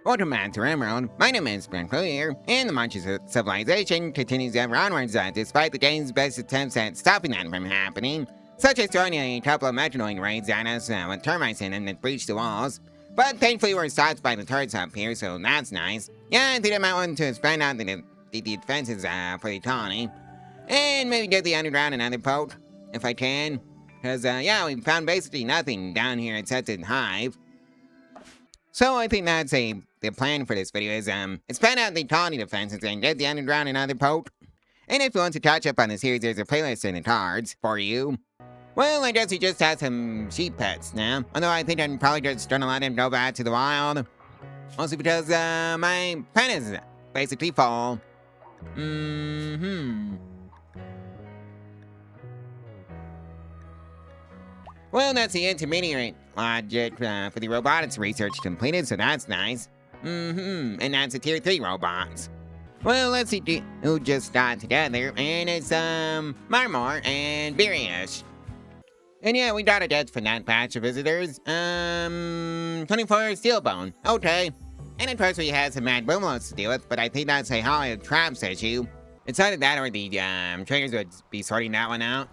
Welcome back to Rimworld. My name is Clear, and the march of civilization continues ever onwards despite the game's best attempts at stopping that from happening, such as throwing a couple of metroid raids at us with termites in them that breached the walls. But thankfully we're stopped by the turrets up here, so that's nice. Yeah, I think I might want to expand out the defenses for the colony, and maybe get the underground another poke, if I can. Because, yeah, we found basically nothing down here except a hive. So I think that's the plan for this video is expand out the colony defenses and get the underground another poke. And if you want to catch up on the series, there's a playlist in the cards for you. Well, I guess we just have some sheep pets now. Although I think I'm probably just gonna let them go back to the wild. Mostly because my pen is basically full. Well, that's the intermediate logic for the robotics research completed, so that's nice. And that's a tier 3 robots. Well, let's see who just got together, and it's, Marmor and Birish. And yeah, we got a death from that batch of visitors. 24 Steelbone, okay. And of course we had some mad boomloads to deal with, but I think that's a Hollywood Traps issue. It's either that or the, triggers would be sorting that one out.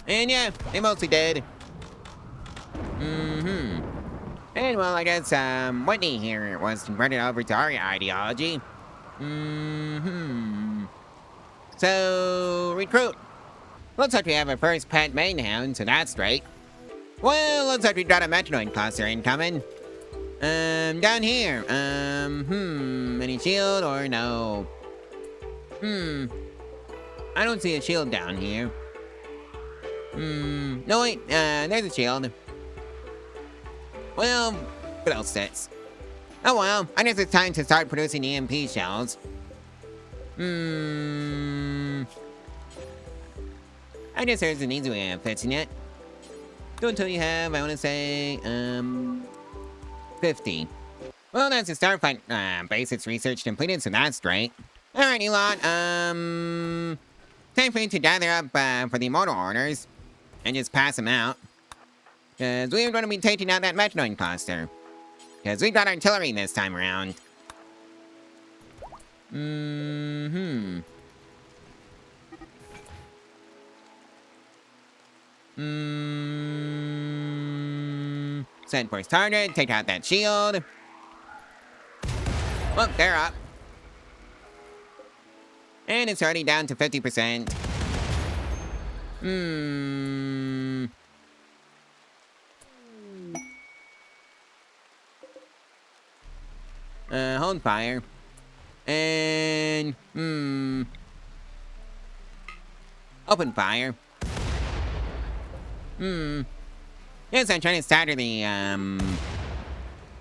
And yeah, they mostly did. And well, I guess, Whitney here was converted over to our ideology. So, recruit. Looks like we have our first pet main hound, so that's great. Well, looks like we've got a metroid cluster incoming. Down here. Any shield or no? I don't see a shield down here. No wait, there's a shield. Well, what else sits? Oh well, I guess it's time to start producing EMP shells. I guess there's an easy way of fixing it. Go until you have, I wanna say, 50. Well, that's a Starfight basics research completed, so that's great. Alrighty lot, time for you to gather up for the immortal orders and just pass them out. Because we are going to be taking out that metroid cluster. Because we got artillery this time around. Set first target, take out that shield. Well, they're up. And it's already down to 50%. Hold fire. And, open fire. Yes, I'm trying to stagger the,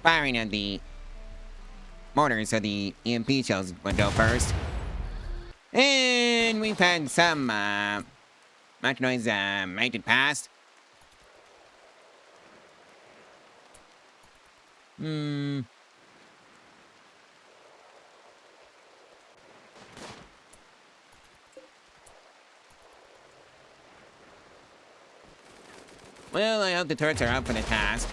firing of the mortars so the EMP shells would go first. And we've had some, metroids, make it past. Well, I hope the turrets are up for the task.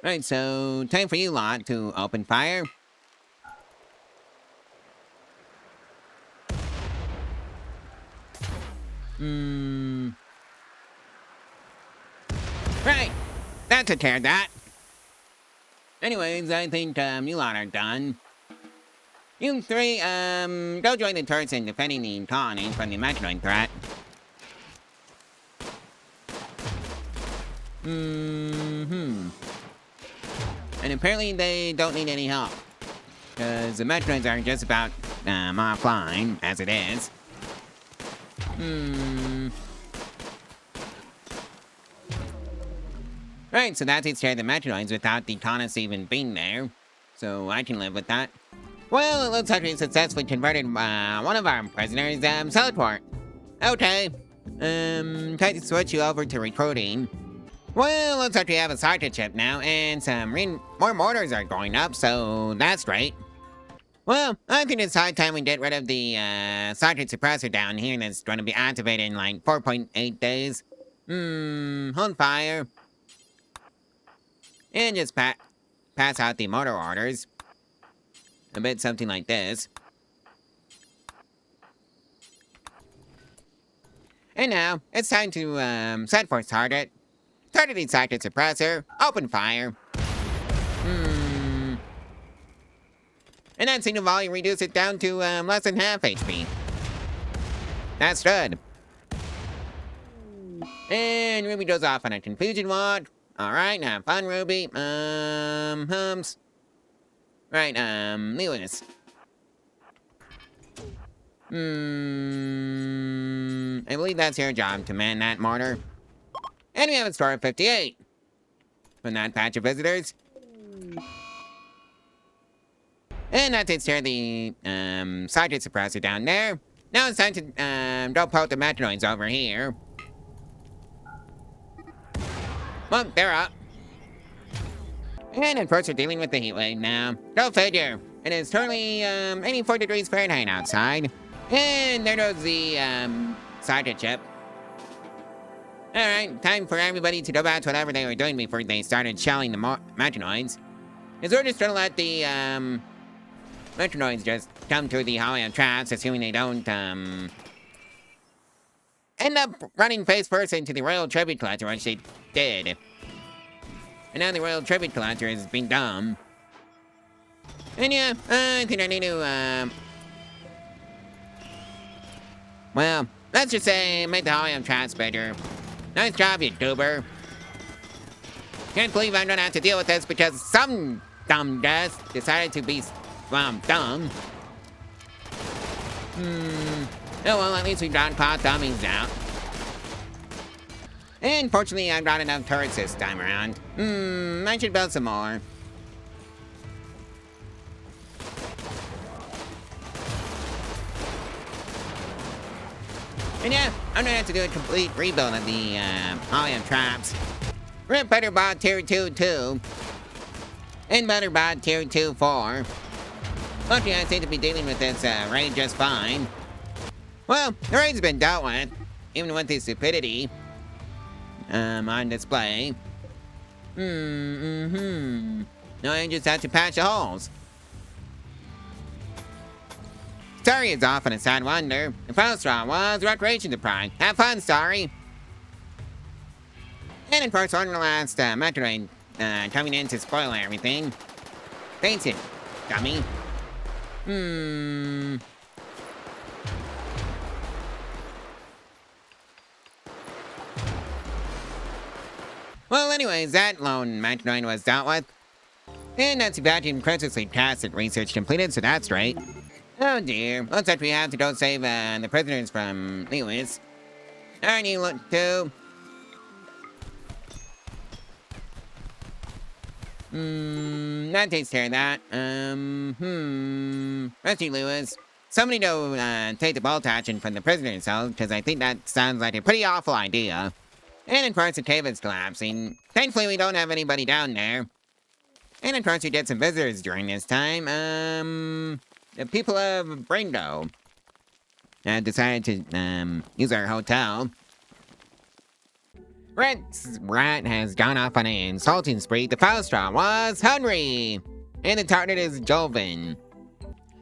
Right, so time for you lot to open fire. Right. That took care of that. Anyways, I think, you lot are done. You three, go join the turrets in defending the colony from the metroid threat. And apparently they don't need any help. Because the metroids are just about, offline, as it is. Right, so that takes care of the metroids without the colonists even being there. So I can live with that. Well, it looks like we successfully converted one of our prisoners, Celeport. Okay. Time to switch you over to recruiting. Well, looks like we have a sergeant ship now, and some more mortars are going up, so that's great. Well, I think it's high time we get rid of the sergeant suppressor down here that's going to be activated in like 4.8 days. Hold fire. And just pass out the motor orders. A bit something like this. And now, it's time to set for target. Target the sergeant suppressor. Open fire. And then signal volume reduce it down to less than half HP. That's good. And Ruby goes off on a confusion walk. Alright, have fun, Ruby. Hums. Right, Lewis. I believe that's your job to man that mortar. And we have a score of 58. From that batch of visitors. And that takes care of the sergeant suppressor down there. Now it's time to dope out the metroids over here. Well, they're up. And of course we're dealing with the heat wave now. Go figure. It is currently 84 degrees Fahrenheit outside. And there goes the sergeant ship. Alright, time for everybody to go back to whatever they were doing before they started shelling the metroids. Is we're just gonna let the metroids just come through the hallway of traps, assuming they don't end up running face first into the Royal Tribute Collector, which they did. And now the Royal Tribute Collector is being dumb. And yeah, I think I need to well, let's just say make the hallway of traps better. Nice job, you goober. Can't believe I'm gonna have to deal with this because some dumb guest decided to be, well, dumb. Oh well, at least we got cloth dummies out. And fortunately, I've got enough turrets this time around. I should build some more. And yeah, I'm gonna have to do a complete rebuild of the hologram traps. Rip Butterbot Tier 2 2. And Butterbot Tier 2 4. Luckily, I seem to be dealing with this raid just fine. Well, the raid's been dealt with, even with the stupidity on display. Now I just have to patch the holes. Starry is off on a sad wonder. The final straw was recreation deprived. Have fun, Starry. And of course, on the last Metroid coming in to spoil everything. Thanks you, dummy. Well, anyways, that lone Metroid was dealt with. And that's the vacuum critically casted research completed, so that's right. Oh dear, looks like we have to go save the prisoners from Lewis. Aren't you look too? That takes care of that. Rescue Lewis. Somebody go take the bolt action from the prisoner's cell, because I think that sounds like a pretty awful idea. And of course the cave is collapsing. Thankfully we don't have anybody down there. And of course we get some visitors during this time. The people of Bringo decided to use our hotel. Red's rat has gone off on an insulting spree. The foul straw was hungry, and the target is Joven,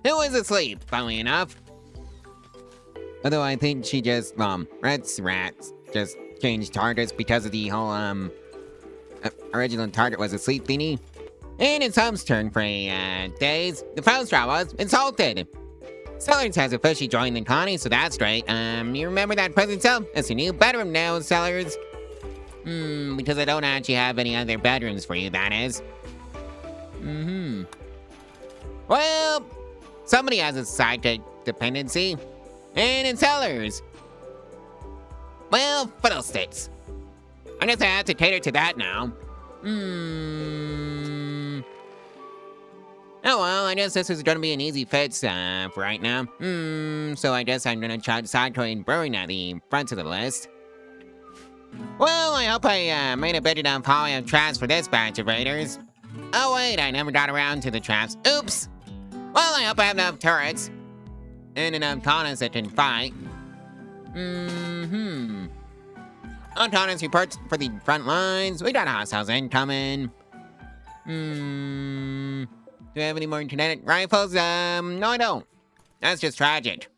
who was asleep, funnily enough. Although I think she just, Red's rat just changed targets because of the whole original target was asleep thingy. And it's Hum's turn for days. The foul straw was insulted. Sellers has officially joined the colony, so that's great. You remember that prison cell? It's a new bedroom now, Sellers. Because I don't actually have any other bedrooms for you, that is. Well, somebody has a sidekick dependency. And it's Sellers. Well, fiddlesticks. I guess I have to cater to that now. Oh well, I guess this is gonna be an easy fix for right now. So I guess I'm gonna try Sidecoin Brewing at the front of the list. Well, I hope I made a big enough hauling of traps for this batch of raiders. Oh wait, I never got around to the traps. Oops! Well, I hope I have enough turrets. And enough taunters that can fight. Taunters reports for the front lines. We got hostiles incoming. Do I have any more kinetic rifles? No, I don't. That's just tragic.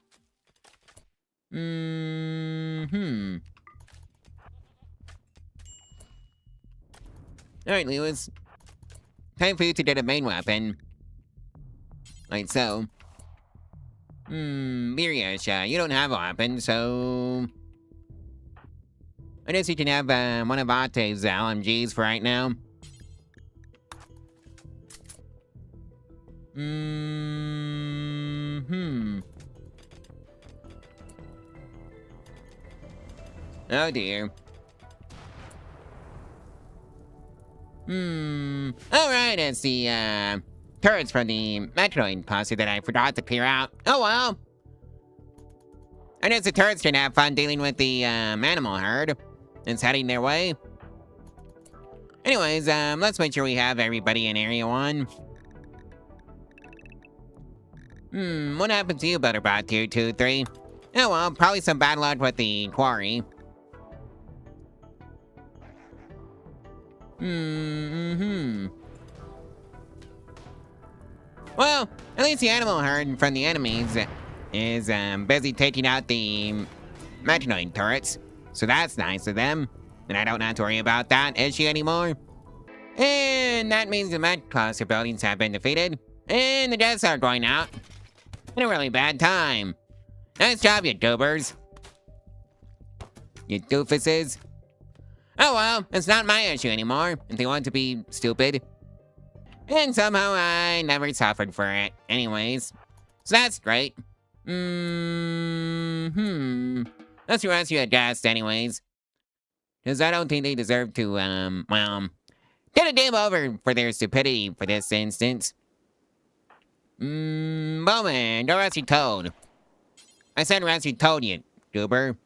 Alright, Lewis. Time for you to get a main weapon. Like so. Miriash, you don't have a weapon, so... I guess you can have one of Ate's LMGs for right now. Oh dear. Alright, it's the turrets from the Metroid posse that I forgot to clear out. Oh well. I guess the turrets can have fun dealing with the animal herd. It's heading their way. Anyways, let's make sure we have everybody in Area 1. What happened to you, Butterbot Tier 2, 3? Oh well, probably some bad luck with the Quarry. Well, at least the animal herd from the enemies is busy taking out the Metroid turrets. So that's nice of them. And I don't have to worry about that issue anymore. And that means the Met cluster buildings have been defeated. And the deaths are going out. In a really bad time. Nice job, you goobers. You doofuses. Oh well, it's not my issue anymore, if they want to be stupid. And somehow I never suffered for it, anyways. So that's great. Let's rescue a guest, anyways. Because I don't think they deserve to, well, get a game over for their stupidity for this instance. Bowman, go rescue Toad. I said rescue Toad, you goober.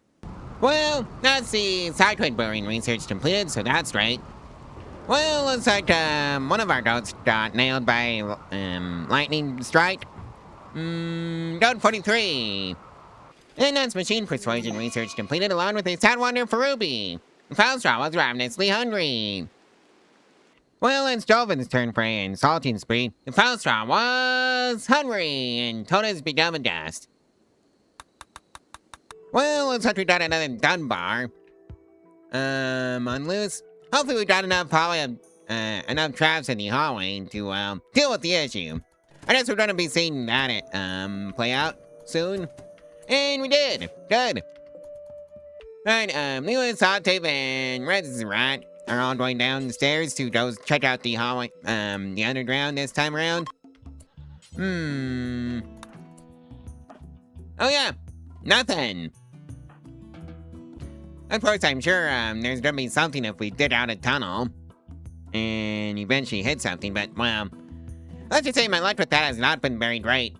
Well, that's the cyclone brewing research completed, so that's right. Well, looks like one of our goats got nailed by lightning strike. Goat 43. And that's machine persuasion research completed along with a sad wonder for Ruby. Faustra was ravenously hungry. Well, it's Jovin's turn for a salting spree. Faustra was hungry, and Toda's become a guest. Well, looks like we got another Dunbar. On loose. Hopefully we got enough enough traps in the hallway to deal with the issue. I guess we're gonna be seeing that play out soon. And we did. Good. Alright, Lewis, Hot Tape, and Red's Rat are all going down the stairs to go check out the hallway, the underground this time around. Oh yeah, nothing. Of course, I'm sure there's gonna be something if we dig out a tunnel and eventually hit something, but well, let's just say my luck with that has not been very great.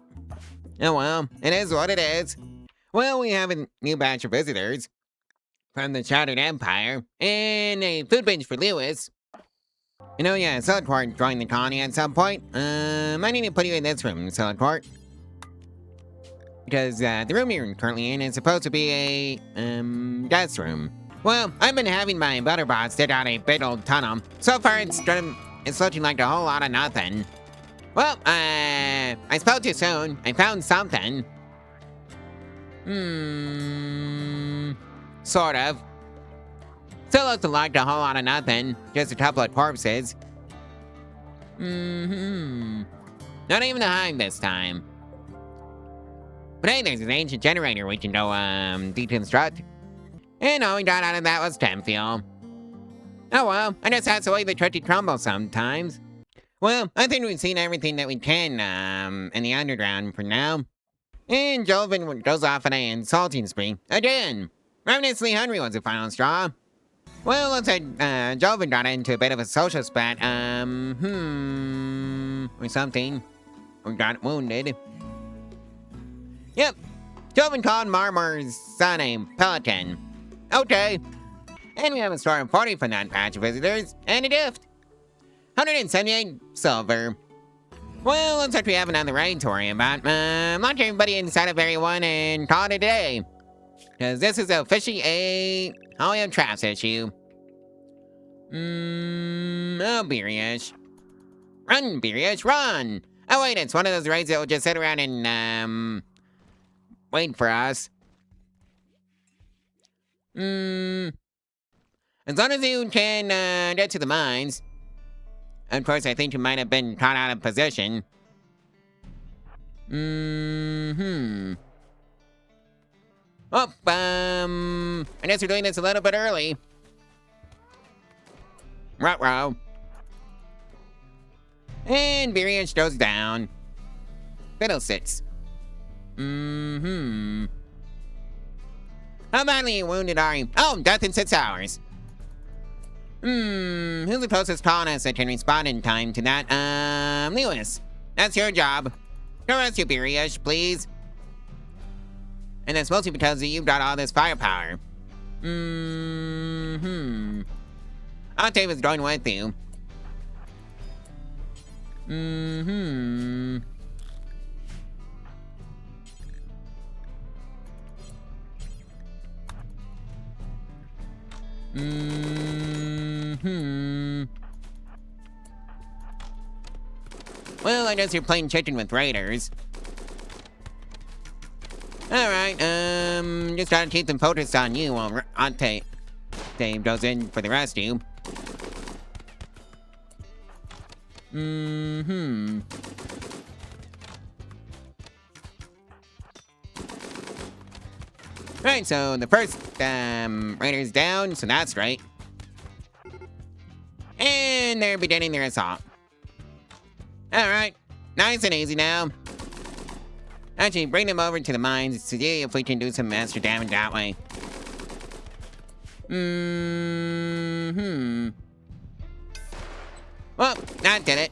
Oh well, it is what it is. Well, we have a new batch of visitors from the Shattered Empire and a food binge for Lewis. You know, yeah, Silverport joined the colony at some point. I need to put you in this room, Silverport. Because the room you're currently in is supposed to be a guest room. Well, I've been having my butterbots dig out a big old tunnel. So far, it's looking like a whole lot of nothing. Well, I spoke too soon. I found something. Sort of. Still looks like a whole lot of nothing. Just a couple of corpses. Not even a hive this time. But hey, there's an ancient generator we can go, deconstruct. And all we got out of that was temp fuel. Oh well, I guess that's the way the cookie crumbles sometimes. Well, I think we've seen everything that we can, in the underground for now. And Jolvin goes off on an insulting spree. Again! Ravenously hungry was the final straw. Well, looks like, Jolvin got into a bit of a social spat, or something. Or got wounded. Yep. Jolvin called Marmor's son a pelican. Okay. And we have a store of 40 from that batch of visitors, and a gift. 178 silver. Well, looks like we have another raid to worry about. Launch everybody inside of Area 1 and call it a day. Because this is officially a Hollywood Traps issue. Oh, Beerish. Run, Beerish, run! Oh, wait, it's one of those raids that will just sit around and, wait for us. As long as you can, get to the mines. Of course, I think you might have been caught out of position. Oh, I guess we're doing this a little bit early. Ruh-roh. And Beerish goes down. Fiddlesticks. How badly wounded are you? Oh, death in 6 hours. Who's the closest colonist that can respond in time to that? Lewis. That's your job. Go rescue Beerish, please. And that's mostly because you've got all this firepower. Octave is going with you. Well, I guess you're playing chicken with raiders. Alright, just gotta keep them focused on you while Dave goes in for the rescue. Right, so the first, raider's down, so that's great. And they're beginning their assault. Alright, nice and easy now. Actually, bring them over to the mines to see if we can do some extra damage that way. Well, that did it.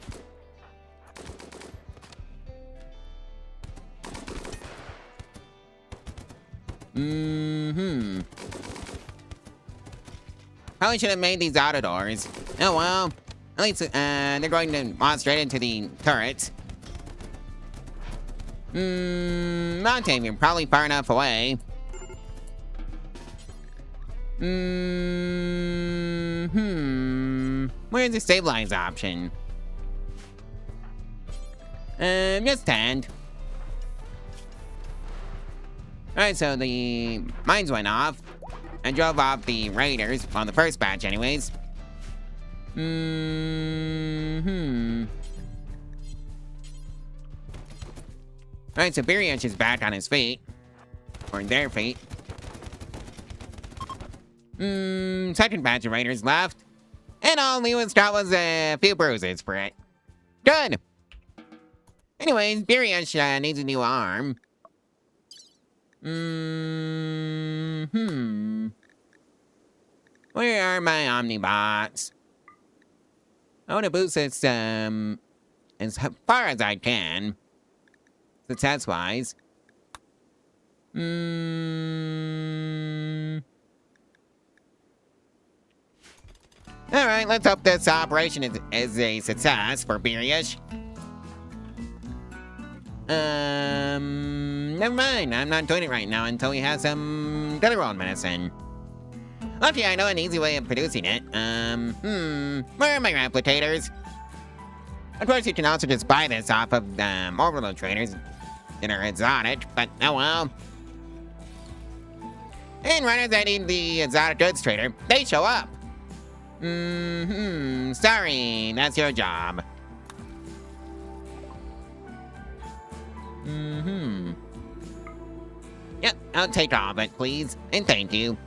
Probably should have made these auto doors. Oh well. At least they're going to launch straight into the turrets. Mountain, you're probably far enough away. Where's the stabilize option? Just stand. Alright, so the mines went off. I drove off the raiders, on the first batch anyways. Alright, so Beerish is back on his feet. Or their feet. Second batch of raiders left. And all Lewis got was a few bruises for it. Good! Anyways, Beerish needs a new arm. Where are my Omnibots? I want to boost this, as far as I can. Success-wise. Alright, let's hope this operation is a success for Beerish. Never mind. I'm not doing it right now until we have some Gutterworld medicine. Okay, I know an easy way of producing it. Where are my replicators? Of course, you can also just buy this off of, orbital traders that are exotic, but oh well. And right as I need the exotic goods trader, they show up. Sorry, that's your job. Yep, I'll take all of it, please, and thank you.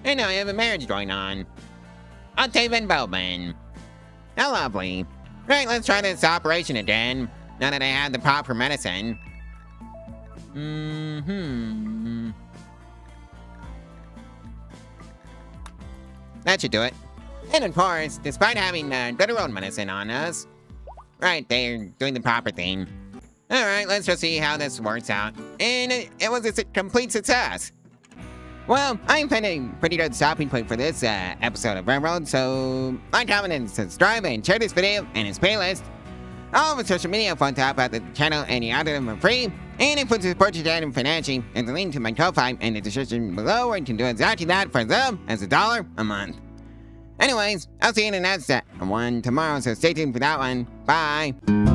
And now I have a marriage going on. Octave and Bowman. How lovely. Right, let's try this operation again, now that I have the proper medicine. That should do it. And of course, despite having Gutterworld medicine on us, right, they're doing the proper thing. Alright, let's just see how this works out. And it was a complete success. Well, I found a pretty good stopping point for this episode of Rimworld, so like, comment, and subscribe, and share this video and its playlist. All of the social media phones up at the channel and the other them are free. And if you support your channel financially, there's a link to my Ko-Fi in the description below where you can do exactly that for as little as $1 a month. Anyways, I'll see you in the next one tomorrow, so stay tuned for that one. Bye!